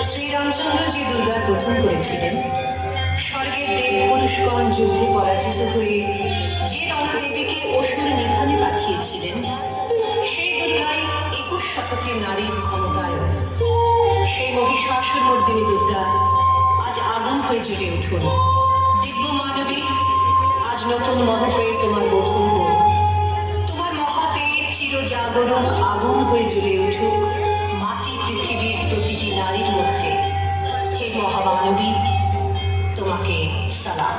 শ্রীরামচন্দ্রজি দুর্গার প্রথম করেছিলেন। স্বর্গের দেব পুরুষগণ যুদ্ধে পরাজিত হয়ে যে রণদেবীকে অসুর নিধনে পাঠিয়েছিলেন, সেই দুর্গাই 21 শতকে নারীর ক্ষমতায়। সেই মহিষাসুর মর্দিনী দুর্গা আজ আগুন হয়ে জ্বলে উঠুন। দিব্য মানবী, আজ নতুন মন্ত্রে তোমার বোধন হোক। তোমার মহাতে চিরজাগরণ আগুন হয়ে জ্বলে উঠুক মাটি পৃথিবীর প্রতিটি নারীর মধ্যে। হে মহামানবী, তোমাকে সালাম।